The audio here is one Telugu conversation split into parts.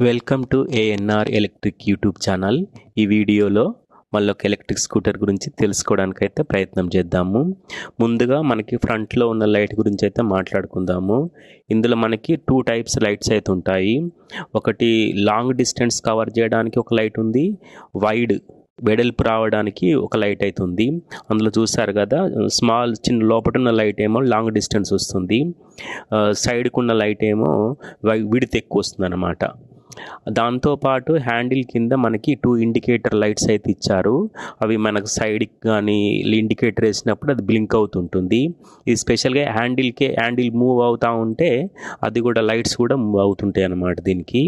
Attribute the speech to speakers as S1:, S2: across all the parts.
S1: Welcome to ANR electric YouTube channel. ఈ వీడియోలో మళ్ళీ ఒక ఎలక్ట్రిక్ స్కూటర్ గురించి తెలుసుకోవడానికైతే ప్రయత్నం చేద్దాము. ముందుగా మనకి ఫ్రంట్లో ఉన్న లైట్ గురించి అయితే మాట్లాడుకుందాము. ఇందులో మనకి 2 టైప్స్ లైట్స్ అయితే ఉంటాయి. ఒకటి లాంగ్ డిస్టెన్స్ కవర్ చేయడానికి ఒక లైట్ ఉంది, వైడ్ వెడల్పు రావడానికి ఒక లైట్ అయితే ఉంది. అందులో చూసారు కదా, చిన్న లోపల ఉన్న లైట్ ఏమో లాంగ్ డిస్టెన్స్ వస్తుంది, సైడ్కు ఉన్న లైట్ ఏమో విడ్త్ ఎక్కువ వస్తుంది అన్నమాట. దాంతోపాటు హ్యాండిల్ కింద మనకి 2 ఇండికేటర్ లైట్స్ అయితే ఇచ్చారు. అవి మనకు సైడ్కి కానీ ఇండికేటర్ వేసినప్పుడు అది బ్లింక్ అవుతుంటుంది. ఇది స్పెషల్గా హ్యాండిల్ మూవ్ అవుతూ ఉంటే అది కూడా లైట్స్ కూడా మూవ్ అవుతుంటాయి అన్నమాట. దీనికి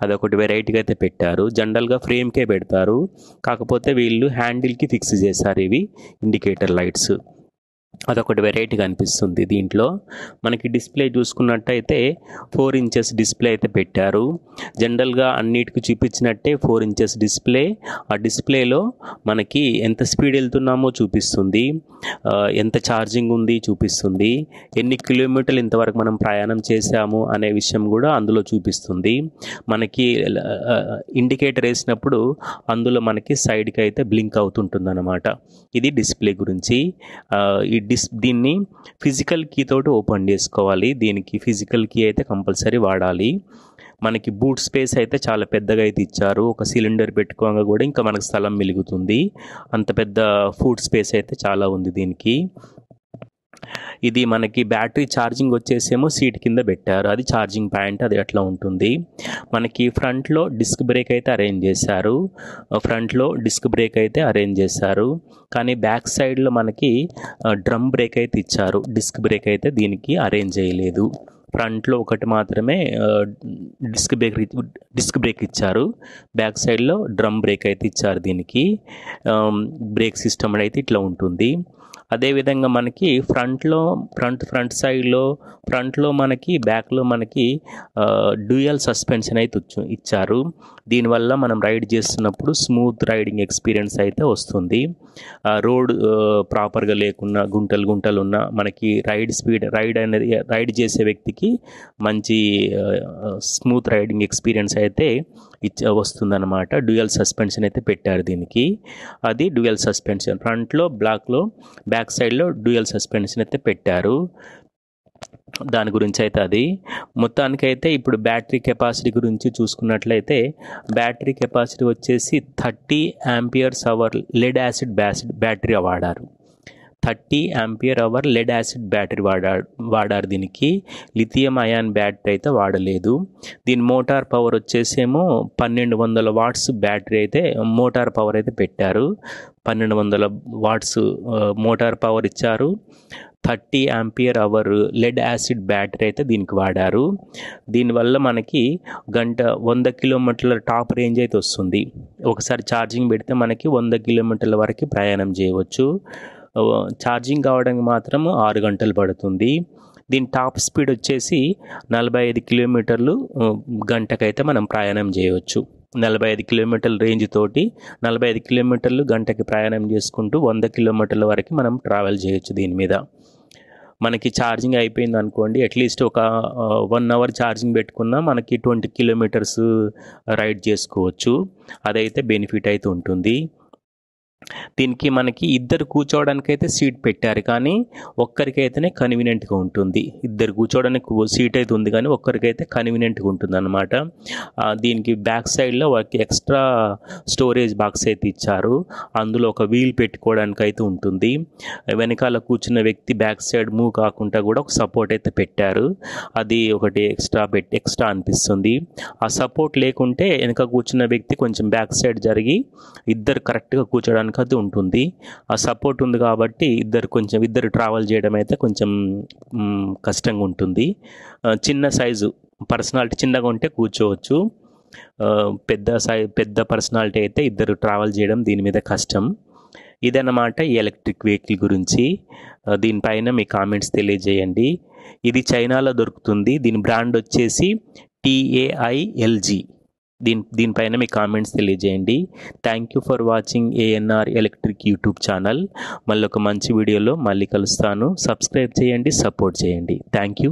S1: అదొకటి వెరైటీగా అయితే పెట్టారు. జనరల్గా ఫ్రేమ్కే పెడతారు, కాకపోతే వీళ్ళు హ్యాండిల్కి ఫిక్స్ చేశారు ఇవి ఇండికేటర్ లైట్స్. అదొకటి వెరైటీగా అనిపిస్తుంది. దీంట్లో మనకి డిస్ప్లే చూసుకున్నట్టయితే 4 ఇంచెస్ డిస్ప్లే అయితే పెట్టారు. జనరల్గా అన్నిటికి చూపించినట్టే 4 ఇంచెస్ డిస్ప్లే. ఆ డిస్ప్లేలో మనకి ఎంత స్పీడ్ వెళ్తున్నామో చూపిస్తుంది, ఎంత ఛార్జింగ్ ఉంది చూపిస్తుంది, ఎన్ని కిలోమీటర్లు ఇంతవరకు మనం ప్రయాణం చేసాము అనే విషయం కూడా అందులో చూపిస్తుంది. మనకి ఇండికేటర్ వేసినప్పుడు అందులో మనకి సైడ్కి అయితే బ్లింక్ అవుతుంటుంది అన్నమాట. ఇది డిస్ప్లే గురించి. దీన్ని ఫిజికల్ కీ తోటి ఓపెన్ చేసుకోవాలి. దీనికి ఫిజికల్ కీ అయితే కంపల్సరీ వాడాలి. మనకి బూట్ స్పేస్ అయితే చాలా పెద్దగా అయితే ఇచ్చారు. ఒక సిలిండర్ పెట్టుకోగా కూడా ఇంకా మనకు స్థలం మిలుగుతుంది. అంత పెద్ద ఫుడ్ స్పేస్ అయితే చాలా ఉంది దీనికి. ఇది మనకి బ్యాటరీ ఛార్జింగ్ వచ్చేసేమో సీట్ కింద పెట్టారు, అది ఛార్జింగ్ పాయింట్, అది అట్లా ఉంటుంది. మనకి ఫ్రంట్లో డిస్క్ బ్రేక్ అయితే అరేంజ్ చేశారు, కానీ బ్యాక్ సైడ్లో మనకి డ్రమ్ బ్రేక్ అయితే ఇచ్చారు. డిస్క్ బ్రేక్ అయితే దీనికి అరేంజ్ చేయలేదు. ఫ్రంట్లో ఒకటి మాత్రమే డిస్క్ బ్రేక్ ఇచ్చారు, బ్యాక్ సైడ్లో డ్రమ్ బ్రేక్ అయితే ఇచ్చారు. దీనికి బ్రేక్ సిస్టమ్ అయితే ఇట్లా ఉంటుంది. అదేవిధంగా మనకి ఫ్రంట్ సైడ్లో మనకి బ్యాక్లో మనకి డ్యూయల్ సస్పెన్షన్ అయితే ఇచ్చారు. దీనివల్ల మనం రైడ్ చేస్తున్నప్పుడు స్మూత్ రైడింగ్ ఎక్స్పీరియన్స్ అయితే వస్తుంది. రోడ్ ప్రాపర్గా లేకున్నా గుంటలు ఉన్న మనకి రైడ్ చేసే వ్యక్తికి మంచి స్మూత్ రైడింగ్ ఎక్స్పీరియన్స్ అయితే వస్తుందన్నమాట. డ్యూయల్ సస్పెన్షన్ అయితే పెట్టారు దీనికి. అది డ్యూయల్ సస్పెన్షన్ ఫ్రంట్లో బ్యాక్ సైడ్లో డ్యూయల్ సస్పెన్షన్ అయితే పెట్టారు. దాని గురించి అయితే అది మొత్తానికైతే. ఇప్పుడు బ్యాటరీ కెపాసిటీ గురించి చూసుకున్నట్లయితే బ్యాటరీ కెపాసిటీ వచ్చేసి 30 amperes hour lead acid battery వాడారు. 30 ampere hour lead acid battery వాడారు. దీనికి లిథియం అయాన్ బ్యాటరీ అయితే వాడలేదు. దీని మోటార్ పవర్ వచ్చేసేమో 1200 వాట్స్ బ్యాటరీ అయితే మోటార్ పవర్ అయితే పెట్టారు. 1200 వాట్స్ మోటార్ పవర్ ఇచ్చారు. 30 ampere hour lead acid battery అయితే దీనికి వాడారు. దీనివల్ల మనకి 100 కిలోమీటర్ల టాప్ రేంజ్ అయితే వస్తుంది. ఒకసారి ఛార్జింగ్ పెడితే మనకి 100 కిలోమీటర్ల వరకు ప్రయాణం చేయవచ్చు. ఛార్జింగ్ కావడానికి మాత్రం 6 గంటలు పడుతుంది. దీని టాప్ స్పీడ్ వచ్చేసి 45 కిలోమీటర్లు గంటకైతే మనం ప్రయాణం చేయవచ్చు. 45 కిలోమీటర్ల రేంజ్ తోటి 45 కిలోమీటర్లు గంటకి ప్రయాణం చేసుకుంటూ 100 కిలోమీటర్ల వరకు మనం ట్రావెల్ చేయొచ్చు. దీని మీద మనకి ఛార్జింగ్ అయిపోయింది అనుకోండి, అట్లీస్ట్ ఒక 1 అవర్ ఛార్జింగ్ పెట్టుకున్నా మనకి 20 కిలోమీటర్స్ రైడ్ చేసుకోవచ్చు. అదైతే బెనిఫిట్ అయితే ఉంటుంది. దీనికి మనకి ఇద్దరు కూర్చోవడానికైతే సీట్ పెట్టారు, కానీ ఒక్కరికైతేనే కన్వీనియంట్గా ఉంటుంది. ఇద్దరు కూర్చోవడానికి సీట్ అయితే ఉంది, కానీ ఒక్కరికైతే కన్వీనియంట్గా ఉంటుంది అన్నమాట. దీనికి బ్యాక్ సైడ్లో వాళ్ళకి ఎక్స్ట్రా స్టోరేజ్ బాక్స్ అయితే ఇచ్చారు. అందులో ఒక వీల్ పెట్టుకోవడానికి అయితే ఉంటుంది. వెనకాల కూర్చున్న వ్యక్తి బ్యాక్ సైడ్ మూవ్ కాకుండా కూడా ఒక సపోర్ట్ అయితే పెట్టారు. అది ఒకటి ఎక్స్ట్రా అనిపిస్తుంది. ఆ సపోర్ట్ లేకుంటే వెనక కూర్చున్న వ్యక్తి కొంచెం బ్యాక్ సైడ్ జరిగి ఇద్దరు కరెక్ట్గా కూర్చోడానికి అది ఉంటుంది. ఆ సపోర్ట్ ఉంది కాబట్టి ఇద్దరు ట్రావెల్ చేయడం అయితే కొంచెం కష్టంగా ఉంటుంది. చిన్న సైజు పర్సనాలిటీ చిన్నగా ఉంటే కూర్చోవచ్చు, పెద్ద పర్సనాలిటీ అయితే ఇద్దరు ట్రావెల్ చేయడం దీని మీద కష్టం. ఇదన్నమాట ఈ ఎలక్ట్రిక్ వెహికల్ గురించి. దీనిపైన మీ కామెంట్స్ తెలియజేయండి. ఇది చైనాలో దొరుకుతుంది. దీని బ్రాండ్ వచ్చేసి TAILG. దీనిపైన మీ కామెంట్స్ తెలియజేయండి. Thank you for watching ANR electric YouTube channel. మళ్ళీ ఒక మంచి వీడియోలో మళ్ళీ కలుస్తాను. సబ్స్క్రైబ్ చేయండి, సపోర్ట్ చేయండి. Thank you.